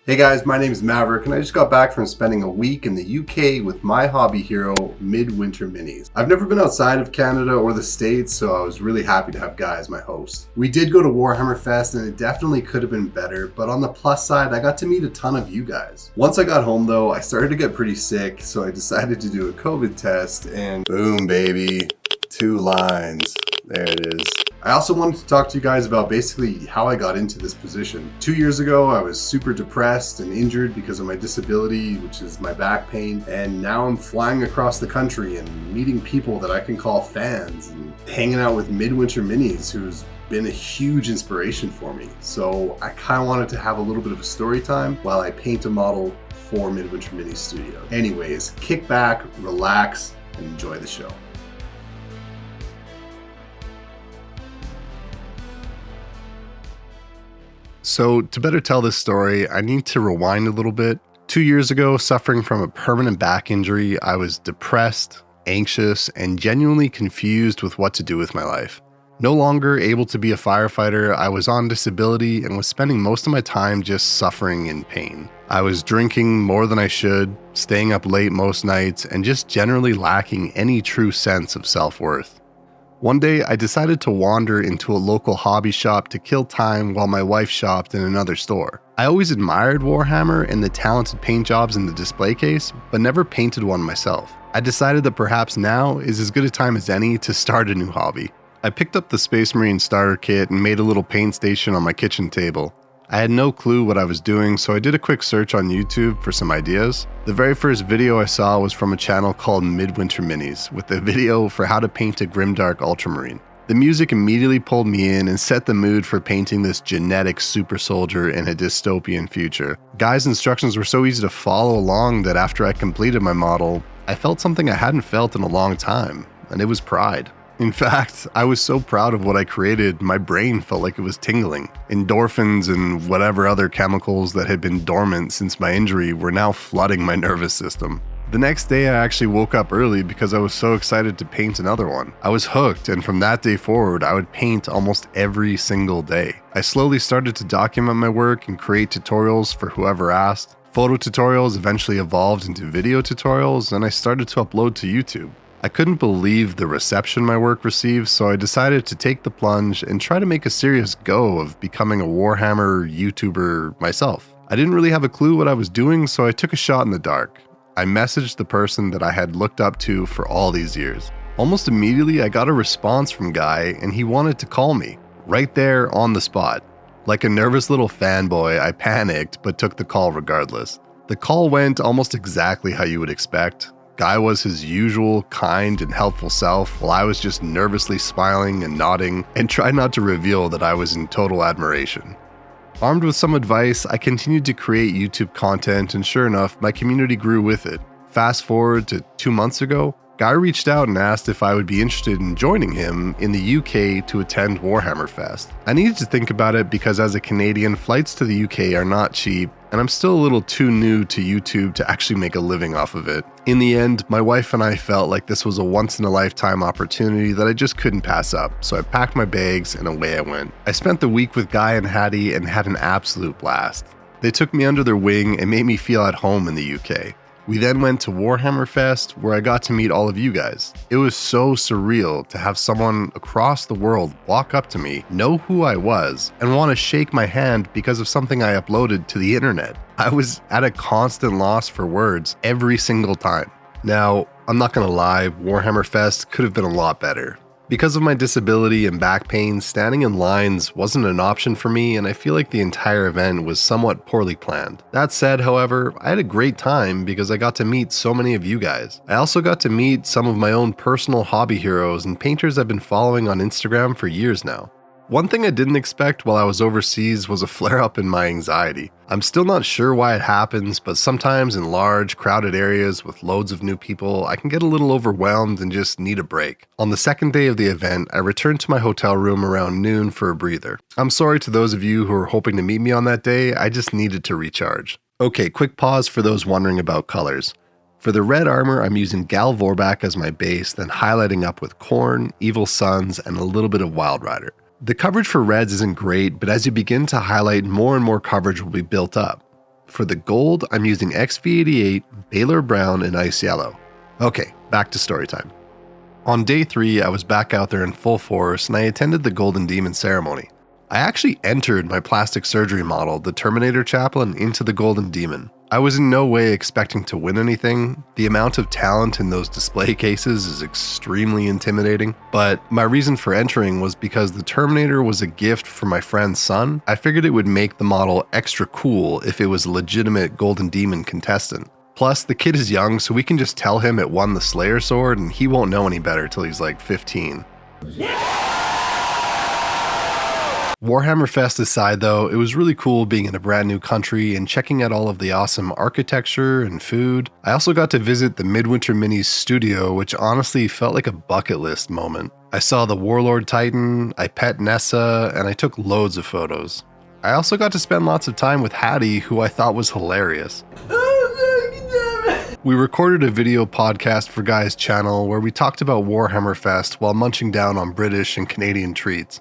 Hey guys, my name is Maverick and I just got back from spending a week in the UK with my hobby hero, Midwinter Minis. I've never been outside of Canada or the States, so I was really happy to have Guy as my host. We did go to Warhammer Fest and it definitely could have been better, but on the plus side, I got to meet a ton of you guys. Once I got home though, I started to get pretty sick, so I decided to do a COVID test and boom baby, 2 lines. There it is. I also wanted to talk to you guys about basically how I got into this position. 2 years ago, I was super depressed and injured because of my disability, which is my back pain. And now I'm flying across the country and meeting people that I can call fans and hanging out with Midwinter Minis, who's been a huge inspiration for me. So I kind of wanted to have a little bit of a story time while I paint a model for Midwinter Minis Studio. Anyways, kick back, relax, and enjoy the show. So to better tell this story, I need to rewind a little bit. 2 years ago, suffering from a permanent back injury, I was depressed, anxious, and genuinely confused with what to do with my life. No longer able to be a firefighter, I was on disability and was spending most of my time just suffering in pain. I was drinking more than I should, staying up late most nights, and just generally lacking any true sense of self-worth. One day, I decided to wander into a local hobby shop to kill time while my wife shopped in another store. I always admired Warhammer and the talented paint jobs in the display case, but never painted one myself. I decided that perhaps now is as good a time as any to start a new hobby. I picked up the Space Marine starter kit and made a little paint station on my kitchen table. I had no clue what I was doing, so I did a quick search on YouTube for some ideas. The very first video I saw was from a channel called Midwinter Minis, with a video for how to paint a grimdark ultramarine. The music immediately pulled me in and set the mood for painting this genetic super soldier in a dystopian future. Guy's instructions were so easy to follow along that after I completed my model, I felt something I hadn't felt in a long time, and it was pride. In fact, I was so proud of what I created, my brain felt like it was tingling. Endorphins and whatever other chemicals that had been dormant since my injury were now flooding my nervous system. The next day, I actually woke up early because I was so excited to paint another one. I was hooked, and from that day forward, I would paint almost every single day. I slowly started to document my work and create tutorials for whoever asked. Photo tutorials eventually evolved into video tutorials, and I started to upload to YouTube. I couldn't believe the reception my work received, so I decided to take the plunge and try to make a serious go of becoming a Warhammer YouTuber myself. I didn't really have a clue what I was doing, so I took a shot in the dark. I messaged the person that I had looked up to for all these years. Almost immediately, I got a response from Guy, and he wanted to call me, right there on the spot. Like a nervous little fanboy, I panicked, but took the call regardless. The call went almost exactly how you would expect. Guy was his usual kind and helpful self, while I was just nervously smiling and nodding and tried not to reveal that I was in total admiration. Armed with some advice, I continued to create YouTube content, and sure enough, my community grew with it. Fast forward to 2 months ago, Guy reached out and asked if I would be interested in joining him in the UK to attend Warhammer Fest. I needed to think about it because as a Canadian, flights to the UK are not cheap, and I'm still a little too new to YouTube to actually make a living off of it. In the end, my wife and I felt like this was a once-in-a-lifetime opportunity that I just couldn't pass up, so I packed my bags and away I went. I spent the week with Guy and Hattie and had an absolute blast. They took me under their wing and made me feel at home in the UK. We then went to Warhammer Fest, where I got to meet all of you guys. It was so surreal to have someone across the world walk up to me, know who I was, and want to shake my hand because of something I uploaded to the internet. I was at a constant loss for words every single time. Now, I'm not gonna lie, Warhammer Fest could have been a lot better. Because of my disability and back pain, standing in lines wasn't an option for me, and I feel like the entire event was somewhat poorly planned. That said, however, I had a great time because I got to meet so many of you guys. I also got to meet some of my own personal hobby heroes and painters I've been following on Instagram for years now. One thing I didn't expect while I was overseas was a flare-up in my anxiety. I'm still not sure why it happens, but sometimes in large, crowded areas with loads of new people, I can get a little overwhelmed and just need a break. On the second day of the event, I returned to my hotel room around noon for a breather. I'm sorry to those of you who were hoping to meet me on that day, I just needed to recharge. Okay, quick pause for those wondering about colors. For the red armor, I'm using Gal Vorbak as my base, then highlighting up with Khorne, Evil Suns, and a little bit of Wild Rider. The coverage for reds isn't great, but as you begin to highlight, more and more coverage will be built up. For the gold, I'm using XV88, Baylor Brown, and Ice Yellow. Okay, back to story time. On day 3, I was back out there in full force and I attended the Golden Demon ceremony. I actually entered my plastic surgery model, the Terminator Chaplain, into the Golden Demon. I was in no way expecting to win anything. The amount of talent in those display cases is extremely intimidating, but my reason for entering was because the Terminator was a gift from my friend's son. I figured it would make the model extra cool if it was a legitimate Golden Demon contestant. Plus, the kid is young, so we can just tell him it won the Slayer sword and he won't know any better till he's like 15. Warhammer Fest aside though, it was really cool being in a brand new country and checking out all of the awesome architecture and food. I also got to visit the MIDWINTER MINIS studio, which honestly felt like a bucket list moment. I saw the Warlord Titan, I pet Nessa, and I took loads of photos. I also got to spend lots of time with Hattie, who I thought was hilarious. We recorded a video podcast for Guy's channel where we talked about Warhammer Fest while munching down on British and Canadian treats.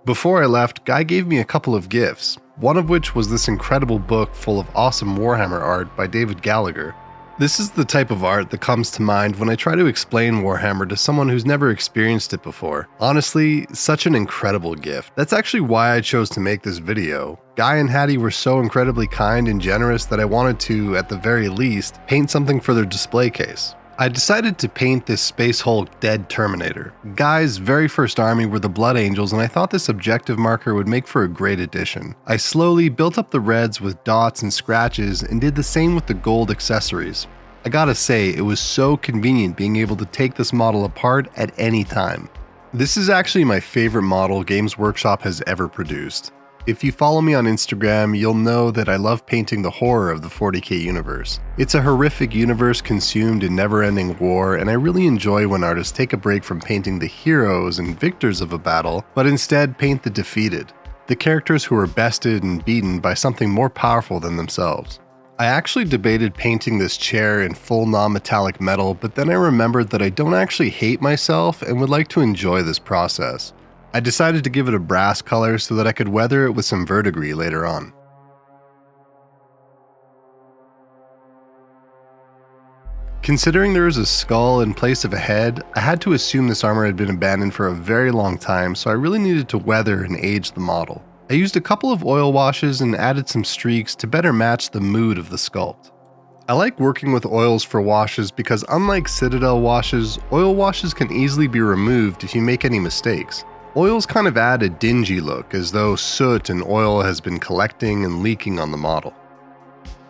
Before I left, Guy gave me a couple of gifts, one of which was this incredible book full of awesome Warhammer art by David Gallagher. This is the type of art that comes to mind when I try to explain Warhammer to someone who's never experienced it before. Honestly, such an incredible gift. That's actually why I chose to make this video. Guy and Hattie were so incredibly kind and generous that I wanted to, at the very least, paint something for their display case. I decided to paint this Space Hulk dead Terminator. Guy's very first army were the Blood Angels, and I thought this objective marker would make for a great addition. I slowly built up the reds with dots and scratches and did the same with the gold accessories. I gotta say, it was so convenient being able to take this model apart at any time. This is actually my favorite model Games Workshop has ever produced. If you follow me on Instagram, you'll know that I love painting the horror of the 40k universe. It's a horrific universe consumed in never-ending war, and I really enjoy when artists take a break from painting the heroes and victors of a battle, but instead paint the defeated, the characters who are bested and beaten by something more powerful than themselves. I actually debated painting this chair in full non-metallic metal, but then I remembered that I don't actually hate myself and would like to enjoy this process. I decided to give it a brass color so that I could weather it with some verdigris later on. Considering there is a skull in place of a head, I had to assume this armor had been abandoned for a very long time, so I really needed to weather and age the model. I used a couple of oil washes and added some streaks to better match the mood of the sculpt. I like working with oils for washes because unlike Citadel washes, oil washes can easily be removed if you make any mistakes. Oils kind of add a dingy look, as though soot and oil has been collecting and leaking on the model.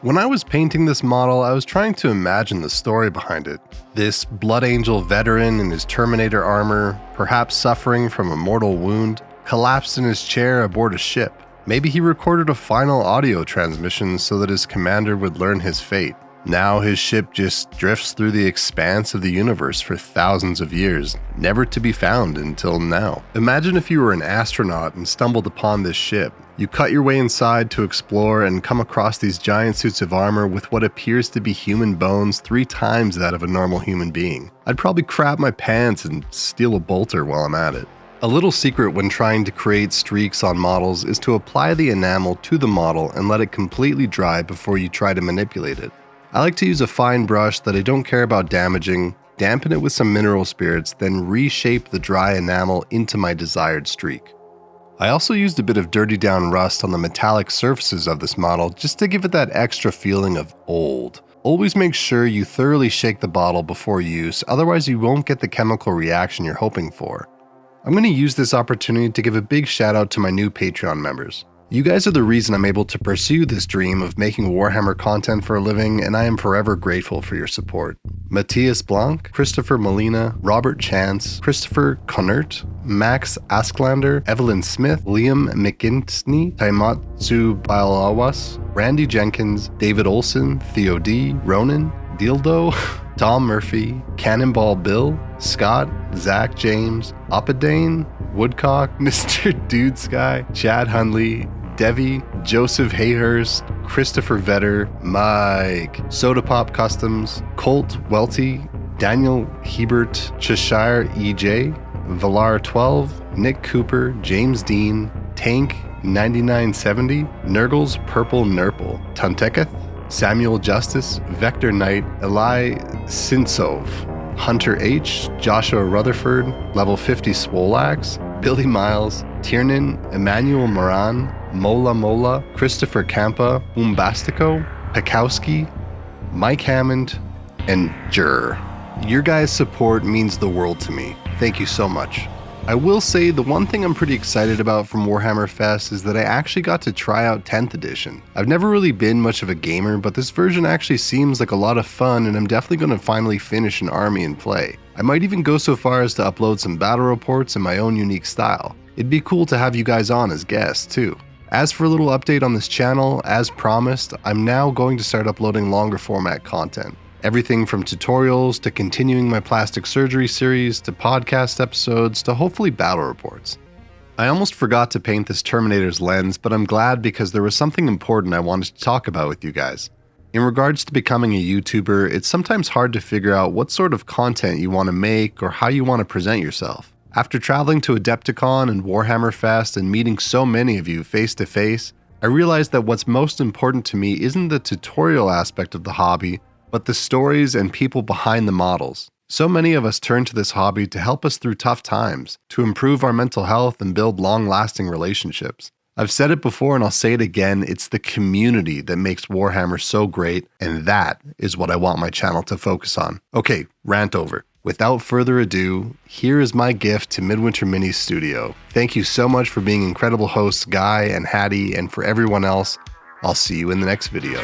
When I was painting this model, I was trying to imagine the story behind it. This Blood Angel veteran in his Terminator armor, perhaps suffering from a mortal wound, collapsed in his chair aboard a ship. Maybe he recorded a final audio transmission so that his commander would learn his fate. Now his ship just drifts through the expanse of the universe for thousands of years, never to be found until now. Imagine if you were an astronaut and stumbled upon this ship. You cut your way inside to explore and come across these giant suits of armor with what appears to be human bones 3 times that of a normal human being. I'd probably crap my pants and steal a bolter while I'm at it. A little secret when trying to create streaks on models is to apply the enamel to the model and let it completely dry before you try to manipulate it. I like to use a fine brush that I don't care about damaging, dampen it with some mineral spirits, then reshape the dry enamel into my desired streak. I also used a bit of dirty down rust on the metallic surfaces of this model just to give it that extra feeling of old. Always make sure you thoroughly shake the bottle before use, otherwise you won't get the chemical reaction you're hoping for. I'm going to use this opportunity to give a big shout out to my new Patreon members. You guys are the reason I'm able to pursue this dream of making Warhammer content for a living, and I am forever grateful for your support. Matthias Blanc, Christopher Molina, Robert Chance, Christopher Connert, Max Asklander, Evelyn Smith, Liam McIntney, Taimatsu Balawas, Randy Jenkins, David Olson, Theo D, Ronan, Dildo, Tom Murphy, Cannonball Bill, Scott, Zach James, Oppadane, Woodcock, Mr. Dude Sky, Chad Hundley, Devi, Joseph Hayhurst, Christopher Vetter, Mike, Soda Pop Customs, Colt Welty, Daniel Hebert, Cheshire EJ, Valar 12, Nick Cooper, James Dean, Tank, 9970, Nurgle's Purple Nurple, Tunteketh, Samuel Justice, Vector Knight, Eli Sinsov, Hunter H, Joshua Rutherford, Level 50 Swolax, Billy Miles, Tiernan, Emmanuel Moran, Mola Mola, Christopher Campa, Umbastico, Pekowski, Mike Hammond, and Jur. Your guys' support means the world to me. Thank you so much. I will say the one thing I'm pretty excited about from Warhammer Fest is that I actually got to try out 10th edition. I've never really been much of a gamer, but this version actually seems like a lot of fun, and I'm definitely going to finally finish an army and play. I might even go so far as to upload some battle reports in my own unique style. It'd be cool to have you guys on as guests too. As for a little update on this channel, as promised, I'm now going to start uploading longer format content. Everything from tutorials to continuing my plastic surgery series to podcast episodes to hopefully battle reports. I almost forgot to paint this Terminator's lens, but I'm glad because there was something important I wanted to talk about with you guys. In regards to becoming a YouTuber, it's sometimes hard to figure out what sort of content you want to make or how you want to present yourself. After traveling to Adepticon and Warhammer Fest and meeting so many of you face to face, I realized that what's most important to me isn't the tutorial aspect of the hobby, but the stories and people behind the models. So many of us turn to this hobby to help us through tough times, to improve our mental health and build long-lasting relationships. I've said it before and I'll say it again, it's the community that makes Warhammer so great, and that is what I want my channel to focus on. Okay, rant over. Without further ado, here is my gift to Midwinter Minis Studio. Thank you so much for being incredible hosts, Guy and Hattie, and for everyone else, I'll see you in the next video.